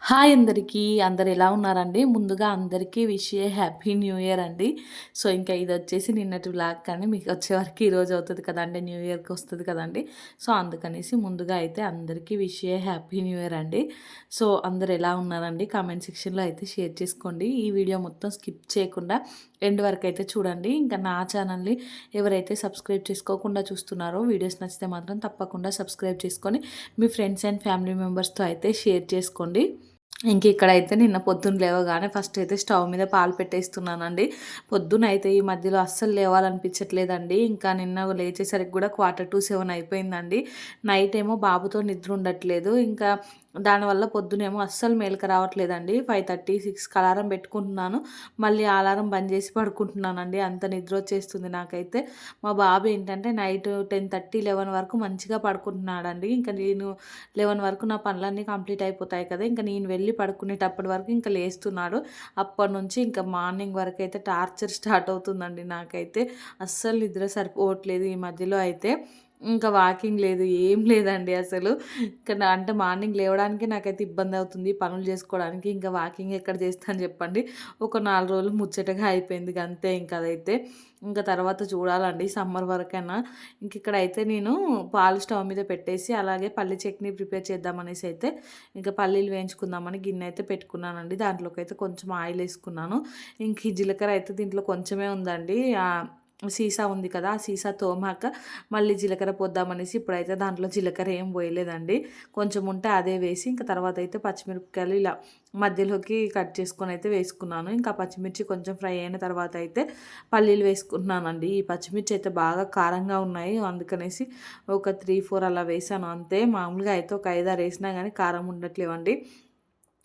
Hi అందరికీ. అందరు ఎలా ఉన్నారండి? ముందుగా అందరికీ హ్యాపీ న్యూ ఇయర్ అండి. సో, ఇంకా ఇదొచ్చేసి నిన్నటి వ్లాగ్ కానీ మీకు వచ్చేవరకు ఈరోజు అవుతది కదండీ! న్యూ ఇయర్‌కి వస్తది కదండీ! సో, అందుకనేసి ముందుగా అయితే అందరికీ హ్యాపీ న్యూ ఇయర్ అండి. సో, అందరు ఎలా ఉన్నారండి? కామెంట్ సెక్షన్‌లో అయితే షేర్ చేసుకోండి. ఈ వీడియో మొత్తం స్కిప్ చేయకుండా ఎండ్ వరకు అయితే చూడండి. ఇంకా నా ఛానల్‌ని ఎవరైతే సబ్స్క్రైబ్ చేసుకోకుండా చూస్తున్నారో వీడియోస్ నచ్చితే మాత్రం తప్పకుండా సబ్స్క్రైబ్ చేసుకొని మీ ఫ్రెండ్స్ అండ్ ఫ్యామిలీ మెంబర్స్‌తో అయితే షేర్ చేసుకోండి. ఇంక ఇక్కడైతే నిన్న పొద్దున్న లేవగానే ఫస్ట్ అయితే స్టవ్ మీద పాలు పెట్టేస్తున్నానండి. పొద్దునైతే ఈ మధ్యలో అస్సలు లేవాలనిపించట్లేదండి. ఇంకా నిన్న లేచేసరికి కూడా 6:45 అయిపోయిందండి. నైట్ ఏమో బాబుతో నిద్ర ఉండట్లేదు. ఇంకా దానివల్ల పొద్దునేమో అస్సలు మేలుక రావట్లేదండి. 5:30, 6కి అలారం పెట్టుకుంటున్నాను. మళ్ళీ అలారం బంద్ చేసి పడుకుంటున్నానండి. అంత నిద్ర వచ్చేస్తుంది నాకైతే. మా బాబు ఏంటంటే నైట్ 10:30, 11 వరకు మంచిగా పడుకుంటున్నాడండి. ఇంకా నేను 11 వరకు నా పనులన్నీ కంప్లీట్ అయిపోతాయి కదా! ఇంకా నేను వెళ్ళి పడుకునేటప్పటి వరకు ఇంకా లేస్తున్నాడు. అప్పటినుంచి ఇంకా మార్నింగ్ వరకు అయితే టార్చర్ స్టార్ట్ అవుతుందండి నాకైతే. అస్సలు నిద్ర సరిపోవట్లేదు ఈ మధ్యలో అయితే. ఇంకా వాకింగ్ లేదు, ఏం లేదండి అసలు. అంటే మార్నింగ్ లేవడానికి నాకైతే ఇబ్బంది అవుతుంది పనులు చేసుకోవడానికి. ఇంకా వాకింగ్ ఎక్కడ చేస్తాను చెప్పండి. ఒక 4 రోజులు ముచ్చటగా అయిపోయింది అంతే ఇంక అదైతే. ఇంకా తర్వాత చూడాలండి సమ్మర్ వరకైనా. ఇంక ఇక్కడైతే నేను పాలు స్టవ్ మీద పెట్టేసి అలాగే పల్లి చట్నీ ప్రిపేర్ చేద్దామనేసి అయితే ఇంకా పల్లీలు వేయించుకుందామని గిన్నె అయితే పెట్టుకున్నానండి. దాంట్లోకి అయితే కొంచెం ఆయిల్ వేసుకున్నాను. ఇంక ఈ జీలకర్ర అయితే దీంట్లో కొంచెమే ఉందండి. సీసా ఉంది కదా! ఆ సీసా తోమాక మళ్ళీ జీలకర్ర పోద్దామనేసి ఇప్పుడైతే దాంట్లో జీలకర్ర ఏం పోయలేదండి. కొంచెం ఉంటే అదే వేసి ఇంకా తర్వాత అయితే పచ్చిమిరపకాయలు ఇలా మధ్యలోకి కట్ చేసుకొని అయితే వేసుకున్నాను. ఇంకా పచ్చిమిర్చి కొంచెం ఫ్రై అయిన తర్వాత అయితే పల్లీలు వేసుకుంటున్నానండి. ఈ పచ్చిమిర్చి అయితే బాగా కారంగా ఉన్నాయి. అందుకనేసి ఒక 3, 4 అలా వేసాను అంతే. మామూలుగా అయితే ఒక 5, 6 వేసినా కానీ కారం ఉండట్లేవండి.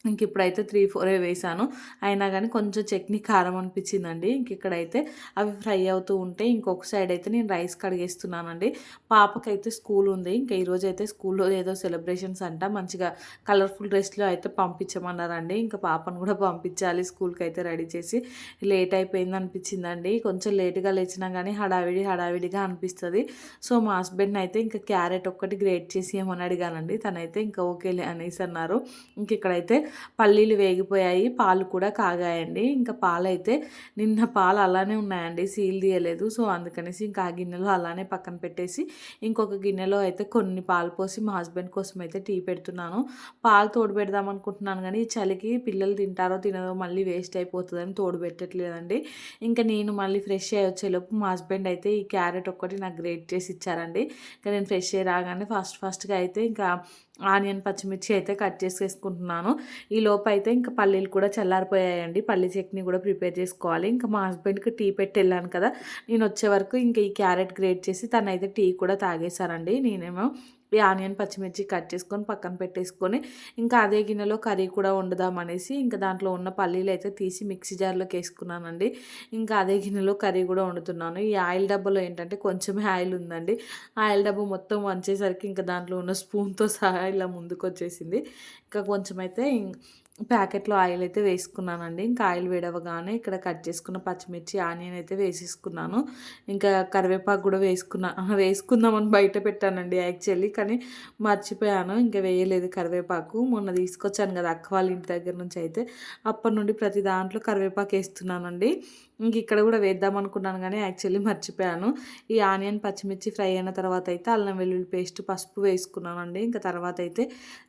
ఇంక ఇప్పుడైతే 3, 4 వేసాను. అయినా కానీ కొంచెం చట్నీ కారం అనిపించిందండి. ఇంక ఇక్కడైతే అవి ఫ్రై అవుతూ ఉంటే ఇంకొక సైడ్ అయితే నేను రైస్ కడిగేస్తున్నానండి. పాపకైతే స్కూల్ ఉంది. ఇంకా ఈరోజు అయితే స్కూల్‌లో ఏదో సెలబ్రేషన్స్ అంట. మంచిగా కలర్ఫుల్ డ్రెస్‌లో అయితే పంపించమన్నారండి. ఇంకా పాపను కూడా పంపించాలి స్కూల్‌కి అయితే రెడీ చేసి. లేట్ అయిపోయింది అనిపించిందండి. కొంచెం లేట్‌గా లేచినా కానీ హడావిడిగా అనిపిస్తది. సో, మా హస్బెండ్‌ని అయితే ఇంకా క్యారెట్ ఒక్కటి గ్రేట్ చేసి ఇయ్యమని అడిగానండి. తనైతే ఇంకా ఓకేలే అనేసి అన్నారు. ఇంక ఇక్కడైతే పల్లీలు వేగిపోయాయి. పాలు కూడా కాగాయండి. ఇంకా పాలైతే నిన్న పాలు అలానే ఉన్నాయండి. సీల్ తీయలేదు. సో, అందుకనేసి ఇంకా ఆ గిన్నెలో అలానే పక్కన పెట్టేసి ఇంకొక గిన్నెలో అయితే కొన్ని పాలు పోసి మా హస్బెండ్ కోసం అయితే టీ పెడుతున్నాను. పాలు తోడు పెడదాం అనుకుంటున్నాను కానీ ఈ చలికి పిల్లలు తింటారో తినదో మళ్ళీ వేస్ట్ అయిపోతుందని తోడు పెట్టట్లేదండి. ఇంకా నేను మళ్ళీ ఫ్రెష్ అయ్యి వచ్చేలోపు మా హస్బెండ్ అయితే ఈ క్యారెట్ ఒక్కటి నాకు గ్రేట్ చేసి ఇచ్చారండి. ఇంకా నేను ఫ్రెష్ అయ్యి రాగానే ఫాస్ట్‌గా అయితే ఇంకా ఆనియన్, పచ్చిమిర్చి అయితే కట్ చేసేసుకుంటున్నాను. ఈ లోపైతే ఇంకా పల్లీలు కూడా చల్లారిపోయాయండి. పల్లీ చట్నీ కూడా ప్రిపేర్ చేసుకోవాలి. ఇంకా మా హస్బెండ్‌కి టీ పెట్టి వెళ్ళాను కదా! నేను వచ్చే వరకు ఇంకా ఈ క్యారెట్ గ్రేట్ చేసి తనైతే టీ కూడా తాగేశారండి. నేనేమో ఈ ఆనియన్, పచ్చిమిర్చి కట్ చేసుకొని పక్కన పెట్టేసుకొని ఇంకా అదే గిన్నెలో కర్రీ కూడా వండుదామనేసి ఇంకా దాంట్లో ఉన్న పల్లీలు అయితే తీసి మిక్సీ జార్‌లోకి వేసుకున్నానండి. ఇంకా అదే గిన్నెలో కర్రీ కూడా వండుతున్నాను. ఈ ఆయిల్ డబ్బాలో ఏంటంటే కొంచెమే ఆయిల్ ఉందండి. ఆయిల్ డబ్బా మొత్తం వంచేసరికి ఇంకా దాంట్లో ఉన్న స్పూన్‌తో సహా ఇలా ముందుకొచ్చేసింది. ఇంకా కొంచెం అయితే ప్యాకెట్‌లో ఆయిల్ అయితే వేసుకున్నానండి. ఇంకా ఆయిల్ వేడవ్వగానే ఇక్కడ కట్ చేసుకున్న పచ్చిమిర్చి, ఆనియన్ అయితే వేసేసుకున్నాను. ఇంకా కరివేపాకు కూడా వేసుకుందామని బయట పెట్టానండి యాక్చువల్లీ. కానీ మర్చిపోయాను. ఇంకా వేయలేదు కరివేపాకు. మొన్న తీసుకొచ్చాను కదా అక్క వాళ్ళ ఇంటి దగ్గర నుంచి అయితే. అప్పటి నుండి ప్రతి దాంట్లో కరివేపాకు వేస్తున్నానండి. ఇంక ఇక్కడ కూడా వేద్దాం అనుకున్నాను కానీ యాక్చువల్లీ మర్చిపోయాను. ఈ ఆనియన్, పచ్చిమిర్చి ఫ్రై అయిన తర్వాత అయితే అల్లం వెల్లుల్లి పేస్ట్, పసుపు వేసుకున్నానండి. ఇంకా తర్వాత అయితే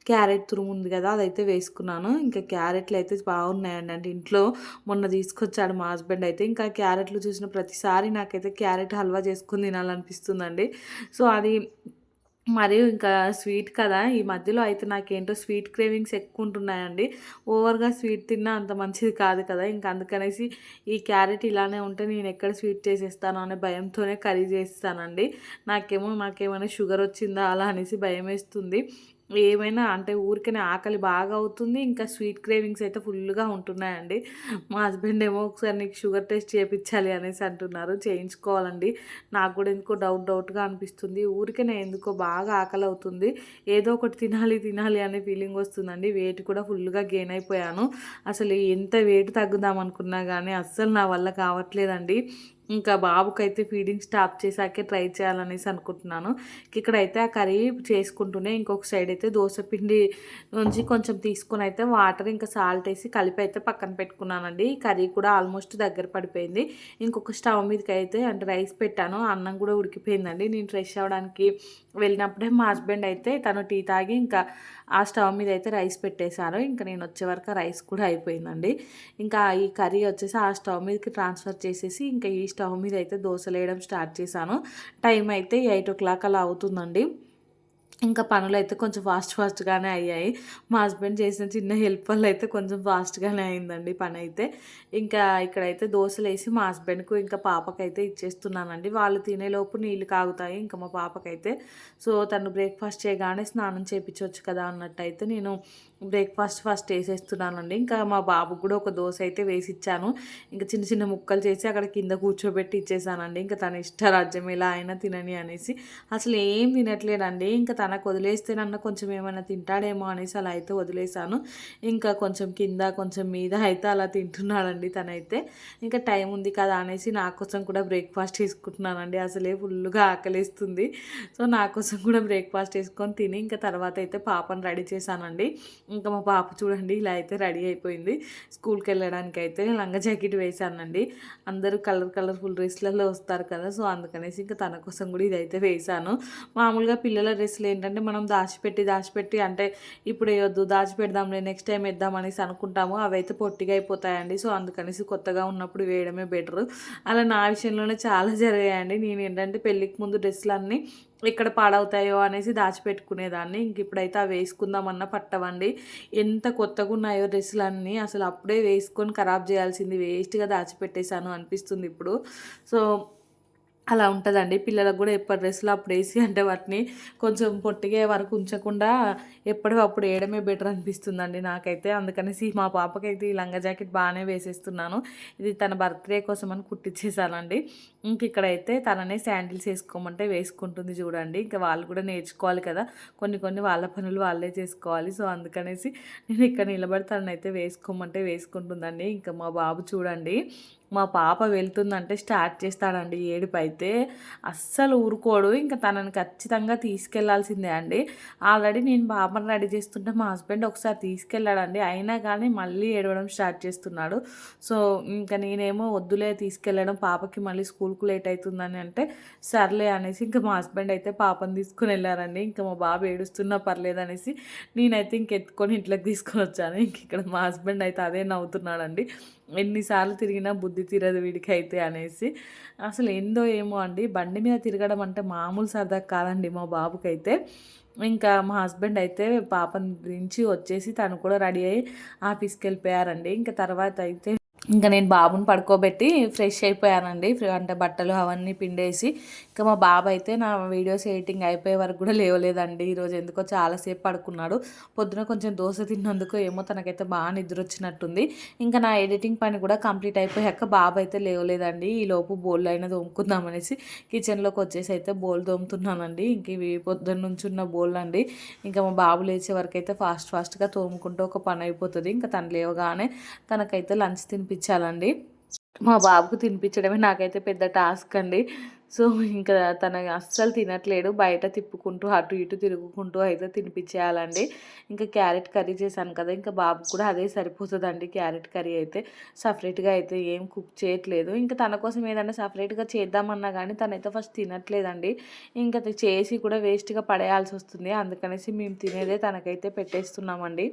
క్యారెట్ తురుము ఉంది కదా అదైతే వేసుకున్నాను. ఇంకా క్యారెట్లు అయితే బాగున్నాయండి. అంటే ఇంట్లో మొన్న తీసుకొచ్చాడు మా హస్బెండ్ అయితే. ఇంకా క్యారెట్లు చూసిన ప్రతిసారి నాకైతే క్యారెట్ హల్వా చేసుకొని తినాలనిపిస్తుందండి. సో, అది మరియు ఇంకా స్వీట్ కదా! ఈ మధ్యలో అయితే నాకేంటో స్వీట్ క్రేవింగ్స్ ఎక్కువుంటున్నాయండి. ఓవర్‌గా స్వీట్ తిన్నా అంత మంచిది కాదు కదా! ఇంక అందుకనేసి ఈ క్యారెట్ ఇలానే ఉంటే నేనెక్కడ స్వీట్ చేసేస్తానో అనే భయంతోనే కర్రీ చేసేస్తానండి. నాకేమైనా షుగర్ వచ్చిందా అలా అనేసి భయమేస్తుంది. ఏమైనా అంటే ఊరికనే ఆకలి బాగా అవుతుంది. ఇంకా స్వీట్ క్రేవింగ్స్ అయితే ఫుల్‌గా ఉంటున్నాయండి. మా హస్బెండ్ ఏమో ఒకసారి నీకు షుగర్ టెస్ట్ చేపించాలి అనేసి అంటున్నారు. చేయించుకోవాలండి. నాకు కూడా ఎందుకో డౌట్‌గా అనిపిస్తుంది. ఊరికనే ఎందుకో బాగా ఆకలి అవుతుంది. ఏదో ఒకటి తినాలి అనే ఫీలింగ్ వస్తుందండి. వెయిట్ కూడా ఫుల్‌గా గెయిన్ అయిపోయాను. అసలు ఎంత వెయిట్ తగ్గుదాం అనుకున్నా గానీ అస్సలు నా వల్ల కావట్లేదండి. ఇంకా బాబుకైతే ఫీడింగ్ స్టాప్ చేశాకే ట్రై చేయాలనేసి అనుకుంటున్నాను. ఇక్కడైతే ఆ కర్రీ చేసుకుంటూనే ఇంకొక సైడ్ అయితే దోస పిండి నుంచి కొంచెం తీసుకొని అయితే వాటర్ ఇంకా సాల్ట్ వేసి కలిపి అయితే పక్కన పెట్టుకున్నానండి. కర్రీ కూడా ఆల్మోస్ట్ దగ్గర పడిపోయింది. ఇంకొక స్టవ్ మీదకి అయితే అంటే రైస్ పెట్టాను. అన్నం కూడా ఉడికిపోయిందండి. నేను ఫ్రెష్ అవ్వడానికి వెళ్ళినప్పుడే మా హస్బెండ్ అయితే తను టీ తాగి ఇంకా ఆ స్టవ్ మీద అయితే రైస్ పెట్టేశారు. ఇంకా నేను వచ్చే వరకు రైస్ కూడా అయిపోయిందండి. ఇంకా ఈ కర్రీ వచ్చేసి ఆ స్టవ్ మీదకి ట్రాన్స్ఫర్ చేసేసి ఇంకా ఈ స్టవ్ మీద అయితే దోశలు వేయడం స్టార్ట్ చేశాను. టైం అయితే 8:00 అలా అవుతుందండి. ఇంకా పనులైతే కొంచెం ఫాస్ట్‌గానే అయ్యాయి. మా హస్బెండ్ చేసిన చిన్న హెల్ప్ వల్ల అయితే కొంచెం ఫాస్ట్‌గానే అయిందండి పనైతే. ఇంకా ఇక్కడైతే దోసలేసి మా హస్బెండ్‌కు ఇంకా పాపకైతే ఇచ్చేస్తున్నానండి. వాళ్ళు తినేలోపు నీళ్ళు కాగుతాయి ఇంకా మా పాపకైతే. సో, తను బ్రేక్‌ఫాస్ట్ చేయగానే స్నానం చేపిచ్చొచ్చు కదా అన్నట్టయితే నేను బ్రేక్‌ఫాస్ట్ ఫస్ట్ ఏసేస్తున్నానండి. ఇంకా మా బాబుకి కూడా ఒక దోస అయితే వేసిచ్చాను. ఇంకా చిన్న చిన్న ముక్కలు చేసి అక్కడ కింద కూర్చోబెట్టి ఇచ్చేసానండి. ఇంకా తన ఇష్టరాజ్యం ఎలా అయినా తినని అనేసి. అసలు ఏం తినట్లేదండి. ఇంకా తనకు వదిలేస్తేనన్నా కొంచెం ఏమైనా తింటాడేమో అనేసి అలా అయితే వదిలేసాను. ఇంకా కొంచెం కింద కొంచెం మీద అయితే అలా తింటున్నాడండి తనైతే. ఇంకా టైం ఉంది కదా అనేసి నా కోసం కూడా బ్రేక్‌ఫాస్ట్ చేసుకుంటున్నానండి. అసలే ఫుల్లుగా ఆకలేస్తుంది. సో, నా కోసం కూడా బ్రేక్‌ఫాస్ట్ చేసుకొని తిని ఇంకా తర్వాత అయితే పాపను రెడీ చేశానండి. ఇంకా మా పాప చూడండి ఇలా అయితే రెడీ అయిపోయింది. స్కూల్‌కి వెళ్ళడానికైతే లంగా జాకెట్ వేశానండి. అందరూ కలర్‌ఫుల్ డ్రెస్‌లలో వస్తారు కదా! సో, అందుకనేసి ఇంకా తన కోసం కూడా ఇదైతే వేశాను. మామూలుగా పిల్లల డ్రెస్సులు ఏంటంటే మనం దాచిపెట్టి అంటే ఇప్పుడు వేయొద్దు దాచిపెడదాంలే నెక్స్ట్ టైం వేద్దాం అనేసి అనుకుంటాము. అవైతే పొట్టిగా అయిపోతాయండి. సో, అందుకనేసి కొత్తగా ఉన్నప్పుడు వేయడమే బెటరు. అలా నా విషయంలోనే చాలా జరిగాయండి. నేనేంటంటే పెళ్ళికి ముందు డ్రెస్సులన్నీ ఎక్కడ పాడవుతాయో అనేసి దాచిపెట్టుకునేదాన్ని. ఇంక ఇప్పుడైతే అవి వేసుకుందామన్నా పట్టవండి. ఎంత కొత్తగున్నాయో డ్రెస్సులన్నీ అసలు అప్పుడే వేసుకొని ఖరాబ్ చేయాల్సింది వేస్ట్‌గా దాచిపెట్టేశాను అనిపిస్తుంది ఇప్పుడు. సో, అలా ఉంటదండి. పిల్లలకు గూడా ఎప్పటి డ్రెస్సులు అప్పుడేసి అంటే వాటిని కొంచెం పొట్టిగే వరకు ఉంచకుండా ఎప్పటివప్పుడు ఏయడమే బెటర్ అనిపిస్తుందండి నాకైతే. అందుకనేసి మా పాపకైతే ఈ లంగా జాకెట్ బానే వేసేస్తున్నాను. ఇది తన బర్త్‌డే కోసమని కుట్టిచ్చేసానండి. ఇక్కడైతే తననే శాండిల్స్ ఏసుకోమంటే వేసుకుంటుంది చూడండి. ఇంకా వాళ్ళు కూడా నేర్చుకోవాలి కదా! కొన్ని వాళ్ళ పనులు వాళ్ళే చేసుకోవాలి. సో, అందుకనేసి నేను ఇక్కడ నిలబడి తననైతే వేసుకోమంటే వేసుకుంటుందండి. ఇంకా మా బాబు చూడండి మా పాప వెళ్తుందంటే స్టార్ట్ చేస్తాడండి ఏడుపైతే. అస్సలు ఊరుకోడు. ఇంకా తనని ఖచ్చితంగా తీసుకెళ్లాల్సిందే అండి. ఆల్రెడీ నేను పాపను రెడీ చేస్తుంటే మా హస్బెండ్ ఒకసారి తీసుకెళ్ళాడండి. అయినా కానీ మళ్ళీ ఏడవడం స్టార్ట్ చేస్తున్నాడు. సో, ఇంకా నేనేమో వద్దులే తీసుకెళ్ళడం పాపకి మళ్ళీ స్కూల్‌కు లేట్ అవుతుందని అంటే, సర్లే అనేసి ఇంకా మా హస్బెండ్ అయితే పాపను తీసుకొని వెళ్ళారండి. ఇంకా మా బాబు ఏడుస్తున్నా పర్లేదనేసి నేనైతే ఇంకెత్తుకొని ఇంట్లోకి తీసుకొని వచ్చాను. ఇంక ఇక్కడ మా హస్బెండ్ అయితే అదే నవ్వుతున్నాడండి. ఎన్నిసార్లు తిరిగినా బుద్ధి తీరదు వీడికైతే అనేసి. అసలు ఏందో ఏమో అండి బండి మీద తిరగడం అంటే మామూలు సరదా కాదండి మా బాబుకైతే. ఇంకా మా హస్బెండ్ అయితే పాపని దించి వచ్చేసి తను కూడా రెడీ అయ్యి ఆఫీస్‌కెళ్ళిపోయారండి. ఇంక తర్వాత అయితే ఇంకా నేను బాబుని పడుకోబెట్టి ఫ్రెష్ అయిపోయానండి. అంటే బట్టలు అవన్నీ పిండేసి ఇంకా మా బాబు అయితే నా వీడియోస్ ఎడిటింగ్ అయిపోయే వరకు కూడా లేవలేదండి. ఈరోజు ఎందుకో చాలాసేపు పడుకున్నాడు. పొద్దున కొంచెం దోశ తిన్నందుకో ఏమో తనకైతే బాగా నిద్ర వచ్చినట్టుంది. ఇంకా నా ఎడిటింగ్ పని కూడా కంప్లీట్ అయిపోయాక బాబు అయితే లేవలేదండి. ఈలోపు బోళ్ళు అయినా తోముకుందామనేసి కిచెన్లోకి వచ్చేసి అయితే బోల్ తోముతున్నానండి. ఇంక ఇవి పొద్దున్న నుంచి ఉన్న బోళ్ళు అండి. ఇంకా మా బాబు లేచే వరకు అయితే ఫాస్ట్‌గా తోముకుంటూ ఒక పని అయిపోతుంది. ఇంకా తను లేవగానే తనకైతే లంచ్ తినిపించాలండి. మా బాబుకు తినిపించడమే నాకైతే పెద్ద టాస్క్ అండి. సో, ఇంకా తను అస్సలు తినట్లేడు. బయట తిప్పుకుంటూ అటు ఇటు తిరుగుకుంటూ అయితే తినిపించేయాలండి. ఇంకా క్యారెట్ కర్రీ చేశాను కదా! ఇంకా బాబుకి కూడా అదే సరిపోతదండి క్యారెట్ కర్రీ అయితే. సపరేట్‌గా అయితే ఏం కుక్ చేయట్లేదు. ఇంకా తన కోసం ఏదన్నా సపరేట్‌గా చేద్దామన్నా గానీ తనైతే ఫస్ట్ తినట్లేదండి. ఇంకా అది చేసి కూడా వేస్ట్‌గా పడేయాల్సొస్తుంది. అందుకనేసి మేము తినేదే తనకైతే పెట్టేస్తున్నామండి.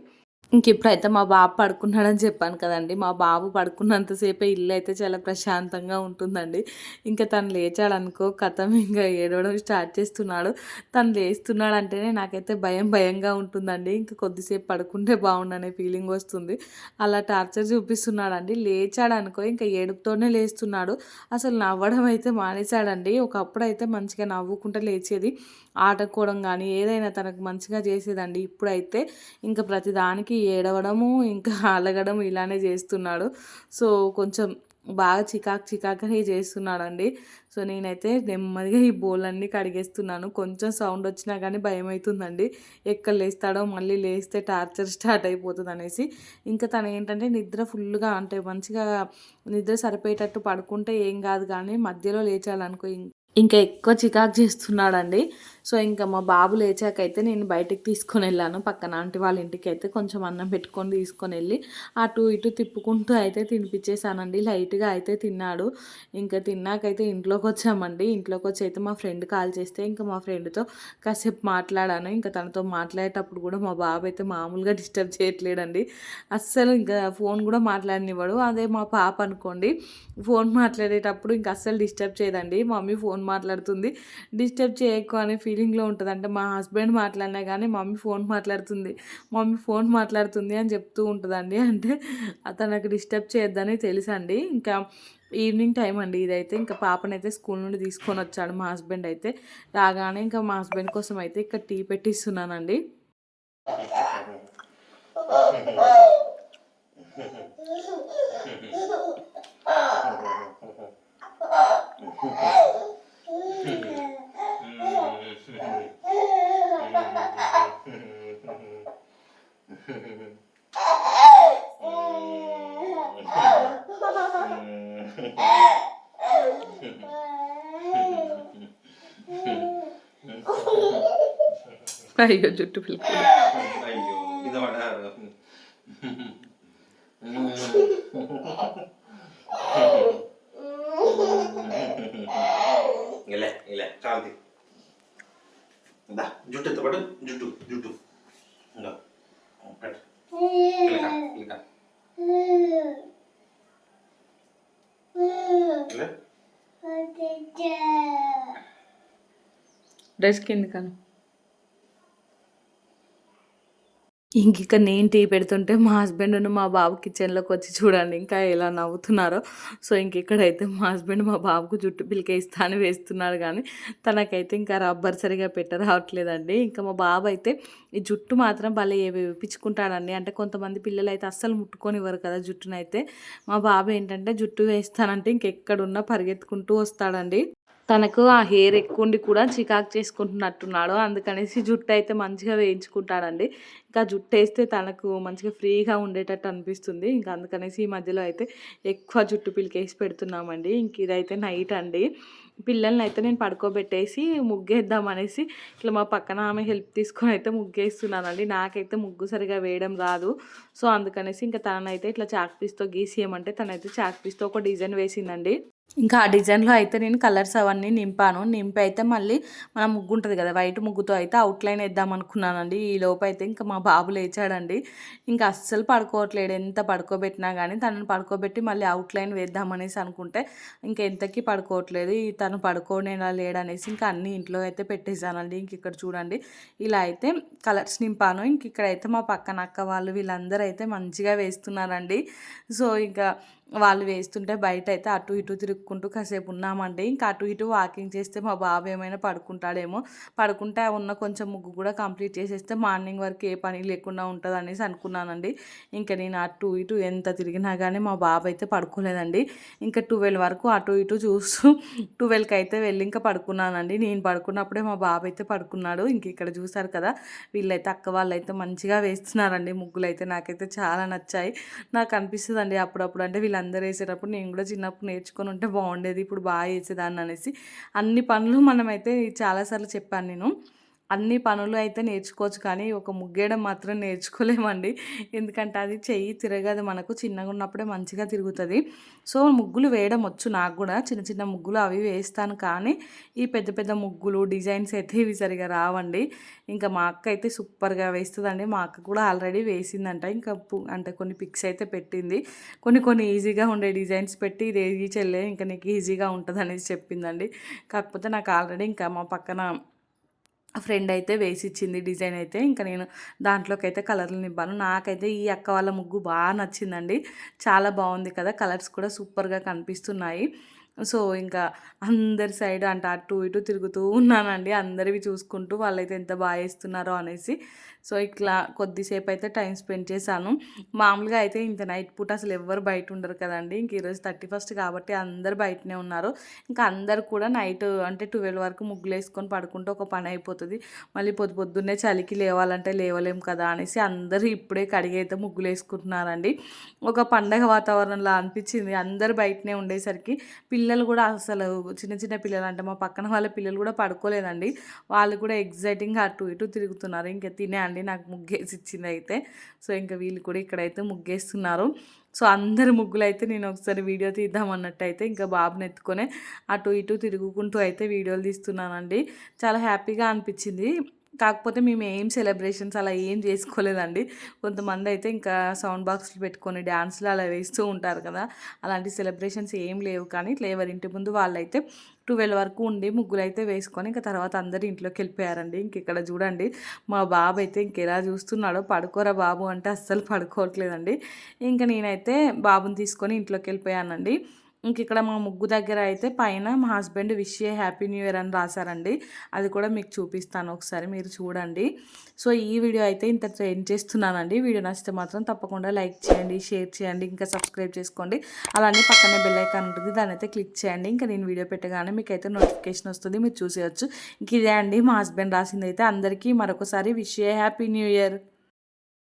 ఇప్పుడైతే మా బాబు పడుకున్నాడని చెప్పాను కదండీ! మా బాబు పడుకున్నంత సేపే ఇల్లయితే చాలా ప్రశాంతంగా ఉంటుందండి. ఇంకా తను లేచాడనుకో ఖతం ఇంక ఏడవడం స్టార్ట్ చేస్తున్నాడు. తను లేస్తున్నాడంటేనే నాకైతే భయంగా ఉంటుందండి. ఇంక కొద్దిసేపు పడుకుంటే బావుండనే ఫీలింగ్ వస్తుంది. అలా టార్చర్ చూపిస్తున్నాడండి. లేచాడనుకో ఇంక ఏడుపుతోనే లేస్తున్నాడు. అసలు నవ్వడం అయితే మానేశాడండి. ఒకప్పుడైతే మంచిగా నవ్వుకుంటా లేచేది. ఆడుకోవడం గానీ ఏదైనా తనకు మంచిగా చేసేదండి. ఇప్పుడైతే ఇంక ప్రతిదానికి ఏడవడము, ఇంకా అలగడం ఇలానే చేస్తున్నాడు. సో, కొంచెం బాగా చికాకుగా చేస్తున్నాడండి. సో, నేనైతే నెమ్మదిగా ఈ బోలన్నీ కడిగేస్తున్నాను. కొంచెం సౌండ్ వచ్చినా కానీ భయమవుతుందండి. ఎక్కడ లేస్తాడో, మళ్ళీ లేస్తే టార్చర్ స్టార్ట్ అయిపోతుందనేసి. ఇంకా తనేంటంటే నిద్ర ఫుల్‌గా అంటే మంచిగా నిద్ర సరిపోయేటట్టు పడుకుంటే ఏం కాదు కానీ మధ్యలో లేచాడనుకో ఇంకా ఎక్కువ చికాకు చేస్తున్నాడండి. సో, ఇంకా మా బాబు లేచాకైతే నేను బయటికి తీసుకొనెళ్ళాను. పక్కన ఆంటీ వాళ్ళ ఇంటికైతే కొంచెం అన్నం పెట్టుకొని తీసుకొనెళ్ళి అటు ఇటు తిప్పుకుంటూ అయితే తినిపిచ్చేసానండి. లైట్‌గా అయితే తిన్నాడు. ఇంకా తిన్నాకైతే ఇంట్లోకొచ్చామండి. ఇంట్లోకొచ్చి అయితే మా ఫ్రెండ్ కాల్ చేస్తే ఇంకా మా ఫ్రెండ్‌తో కాసేపు మాట్లాడాను. ఇంకా తనతో మాట్లాడేటప్పుడు కూడా మా బాబు అయితే మామూలుగా డిస్టర్బ్ చేయట్లేదండి. అస్సలు ఇంకా ఫోన్ కూడా మాట్లాడనివ్వడు. అదే మా పాప అనుకోండి ఫోన్ మాట్లాడేటప్పుడు ఇంక అస్సలు డిస్టర్బ్ చేయదండి. మమ్మీ ఫోన్ మాట్లాడుతుంది, డిస్టర్బ్ చేయకు అనే ఫీలింగ్‌లో ఉంటది. అంటే మా హస్బెండ్ మాట్లాడినా గానీ మమ్మీ ఫోన్ మాట్లాడుతుంది అని చెప్తూ ఉంటదండి. అంటే తనకు డిస్టర్బ్ చేయొద్దని తెలుసండి. ఇంకా ఈవినింగ్ టైం అండి ఇదైతే. ఇంకా పాపనైతే స్కూల్ నుండి తీసుకొనొచ్చాడు మా హస్బెండ్ అయితే. రాగానే ఇంకా మా హస్బెండ్ కోసం అయితే ఇక్కడ టీ పెట్టిస్తున్నానండి. అయ్యో! జుట్టు పిలుపులు. అయ్యో! ఇలా ఇలా చాలు జుట్టు ఎత్తపడు జుట్టు జుట్టు డ్రెస్ కిందకను ఇంక నేను టీ పెడుతుంటే మా హస్బెండ్ మా బాబు కిచెన్లోకి వచ్చి చూడండి ఇంకా ఎలా నవ్వుతున్నారో. సో, ఇక్కడైతే మా హస్బెండ్ మా బాబుకు జుట్టు పిలికేస్తా అని వేస్తున్నాడు కానీ తనకైతే ఇంకా రబ్బర్ సరిగా రావట్లేదండి. ఇంకా మా బాబు అయితే ఈ జుట్టు మాత్రం భలే విప్పించుకుంటాడండి. అంటే కొంతమంది పిల్లలైతే అస్సలు ముట్టుకొనివ్వరు కదా జుట్టునైతే. మా బాబు ఏంటంటే జుట్టు వేస్తానంటే ఇంకెక్కడున్నా పరిగెత్తుకుంటూ వస్తాడండి. తనకు ఆ హెయిర్ ఎక్కువుండి కూడా చికాకు చేసుకుంటున్నట్టున్నాడు. అందుకనేసి జుట్టయితే మంచిగా వేయించుకుంటాడండి. ఇంకా జుట్టేస్తే తనకు మంచిగా ఫ్రీగా ఉండేటట్టు అనిపిస్తుంది. ఇంకా అందుకనేసి ఈ మధ్యలో అయితే ఎక్కువ జుట్టు పిలికేసి పెడుతున్నామండి. ఇంక ఇదైతే నైట్ అండి. పిల్లల్నయితే నేను పడుకోబెట్టేసి ముగ్గేద్దామనేసి ఇట్లా మా పక్కన ఆమె హెల్ప్ తీసుకొని అయితే ముగ్గేస్తున్నానండి. నాకైతే ముగ్గు సరిగా వేయడం రాదు. సో, అందుకనేసి ఇంకా తననైతే ఇట్లా చాక్ పీస్‌తో గీసియమంటే తనైతే చాక్ పీస్‌తో ఒక డిజైన్ వేసిందండి. ఇంకా ఆ డిజైన్‌లో అయితే నేను కలర్స్ అవన్నీ నింపాను. నింపి అయితే మళ్ళీ మన ముగ్గు ఉంటది కదా! వైట్ ముగ్గుతో అయితే అవుట్‌లైన్ ఏద్దాం అనుకున్నానండి. ఈలోపు అయితే ఇంకా మా బాబు లేచాడండి. ఇంకా అస్సలు పడుకోవట్లేడు. ఎంత పడుకోబెట్టినా గానీ తనని పడుకోబెట్టి మళ్ళీ అవుట్‌లైన్ వేద్దామనేసి అనుకుంటే ఇంకెంతకీ పడుకోవట్లేదు. తను పడుకోనేలా లేడనేసి ఇంకా అన్నీ ఇంట్లో అయితే పెట్టేసానండి. ఇక్కడ చూడండి ఇలా అయితే కలర్స్ నింపాను. ఇక్కడైతే మా పక్కన అక్క వాళ్ళు వీళ్ళందరూ అయితే మంచిగా వేస్తున్నారండి. సో, ఇంకా వాళ్ళు వేస్తుంటే బయటైతే అటు ఇటు తిరుక్కుంటూ కాసేపు ఉన్నామండి. ఇంకా అటు ఇటు వాకింగ్ చేస్తే మా బాబు ఏమైనా పడుకుంటాడేమో. పడుకుంటే ఉన్న కొంచెం ముగ్గు కూడా కంప్లీట్ చేసేస్తే మార్నింగ్ వరకు ఏ పని లేకుండా ఉంటదనేసి అనుకున్నానండి. ఇంకా నేను అటు ఇటు ఎంత తిరిగినా కానీ మా బాబు అయితే పడుకోలేదండి. ఇంకా 12 వరకు అటు ఇటు చూస్తూ 12కి అయితే వెళ్ళి ఇంకా పడుకున్నానండి. నేను పడుకున్నప్పుడే మా బాబు అయితే పడుకున్నాడు. ఇక్కడ చూసారు కదా! వీళ్ళైతే అక్క వాళ్ళైతే మంచిగా వేస్తున్నారండి ముగ్గులైతే. నాకైతే చాలా నచ్చాయి. నాకు అనిపిస్తదండి అప్పుడప్పుడు అంటే వీళ్ళందరూ వేసేటప్పుడు నేను కూడా చిన్నప్పుడు నేర్చుకొని ఉంటే బాగుండేది. ఇప్పుడు బాగా వేసేదాన్ని అనేసి. అన్ని పనులు మనమైతే చాలా సార్లు చెప్పాను నేను. అన్ని పనులు అయితే నేర్చుకోవచ్చు కానీ ఒక ముగ్గేయడం మాత్రం నేర్చుకోలేమండి. ఎందుకంటే అది చెయ్యి తిరగదు మనకు. చిన్నగా ఉన్నప్పుడే మంచిగా తిరుగుతుంది. సో, ముగ్గులు వేయడం వచ్చు నాకు కూడా. చిన్న చిన్న ముగ్గులు అవి వేస్తాను కానీ ఈ పెద్ద పెద్ద ముగ్గులు డిజైన్స్ అయితే ఇవి సరిగా రావండి. ఇంకా మా అక్క అయితే సూపర్గా వేస్తుందండి. మా అక్క కూడా ఆల్రెడీ వేసిందంట. ఇంకా అంటే కొన్ని పిక్స్ అయితే పెట్టింది. కొన్ని ఈజీగా ఉండే డిజైన్స్ పెట్టి ఇది ఈ చెల్లె ఇంకా నీకు ఈజీగా ఉంటుంది అనేసి చెప్పిందండి. కాకపోతే నాకు ఆల్రెడీ ఇంకా మా పక్కన ఫ్రెండ్ అయితే వేసిచ్చింది డిజైన్ అయితే. ఇంకా నేను దాంట్లోకైతే కలర్లు నింపాను. నాకైతే ఈ అక్క వాళ్ళ ముగ్గు బాగా నచ్చిందండి. చాలా బాగుంది కదా! కలర్స్ కూడా సూపర్గా కనిపిస్తున్నాయి. సో, ఇంకా అందరి సైడ్ అంటే అటు ఇటు తిరుగుతూ ఉన్నానండి. అందరివి చూసుకుంటూ వాళ్ళైతే ఎంత ఏస్తున్నారో అనేసి. సో, ఇట్లా కొద్దిసేపు అయితే టైం స్పెండ్ చేశాను. మామూలుగా అయితే ఇంత నైట్ పూట అసలు ఎవ్వరు బయట ఉండరు కదండీ. ఇంక ఈరోజు 31 కాబట్టి అందరూ బయటనే ఉన్నారు. ఇంకా అందరూ కూడా నైట్ అంటే 12 వరకు ముగ్గులేసుకొని పడుకుంటే ఒక పని అయిపోతది. మళ్ళీ పొద్దున్నే చలికి లేవాలంటే లేవలేం కదా అనేసి అందరూ ఇప్పుడే కడిగైతే ముగ్గులేసుకుంటున్నారండి. ఒక పండగ వాతావరణంలా అనిపించింది. అందరూ బయటనే ఉండేసరికి పిల్లలు కూడా అసలు చిన్న చిన్న పిల్లలు అంటే మా పక్కన వాళ్ళ పిల్లలు కూడా పడుకోలేదండి. వాళ్ళు కూడా ఎక్సైటింగ్‌గా అటు ఇటు తిరుగుతున్నారు. ఇంక తినే అండి నాకు ముగ్గేసి ఇచ్చిందయితే. సో, ఇంక వీళ్ళు కూడా ఇక్కడైతే ముగ్గేస్తున్నారు. సో, అందరి ముగ్గులైతే నేను ఒకసారి వీడియో తీద్దాం అన్నట్టయితే ఇంకా బాబుని ఎత్తుకొనే అటు ఇటు తిరుగుకుంటూ అయితే వీడియోలు తీస్తున్నానండి. చాలా హ్యాపీగా అనిపించింది. కాకపోతే మేము ఏం సెలబ్రేషన్స్ అలా ఏం చేసుకోలేదండి. కొంతమందయితే ఇంకా సౌండ్ బాక్స్‌లు పెట్టుకొని డాన్స్‌లు అలా వేస్తూ ఉంటారు కదా! అలాంటి సెలబ్రేషన్స్ ఏం లేవు కానీ ఇట్లా ఎవరింటి ముందు వాళ్ళైతే 12 వరకు ఉండి ముగ్గులైతే వేసుకొని ఇంక తర్వాత అందరూ ఇంట్లోకెళ్ళిపోయారండి. ఇంకిక్కడ చూడండి మా బాబైతే ఇంకెలా చూస్తున్నాడో, పడుకోరా బాబు అంటే అస్సలు పడుకోవట్లేదండి. ఇంక నేనైతే బాబుని తీసుకొని ఇంట్లోకెళ్ళిపోయానండి. ఇంకిక్కడ మా ముగ్గు దగ్గర అయితే పైన మా husband wish you happy new year అని రాశారండి. అది కూడా మీకు చూపిస్తాను ఒకసారి మీరు చూడండి. సో, ఈ వీడియో అయితే ఇంతటితో ఎండ్ చేస్తున్నానండి. వీడియో నచ్చితే మాత్రం తప్పకుండా లైక్ చేయండి, షేర్ చేయండి, ఇంకా సబ్స్క్రైబ్ చేసుకోండి. అలానే పక్కనే బెల్ ఐకాన్ ఉంటుంది. దాన్నైతే క్లిక్ చేయండి. ఇంకా నేను వీడియో పెట్టగానే మీకైతే నోటిఫికేషన్ వస్తుంది. మీరు చూసేయొచ్చు. ఇంక ఇదే అండి మా హస్బెండ్ రాసిందైతే. అందరికీ మరొకసారి wish you happy new year.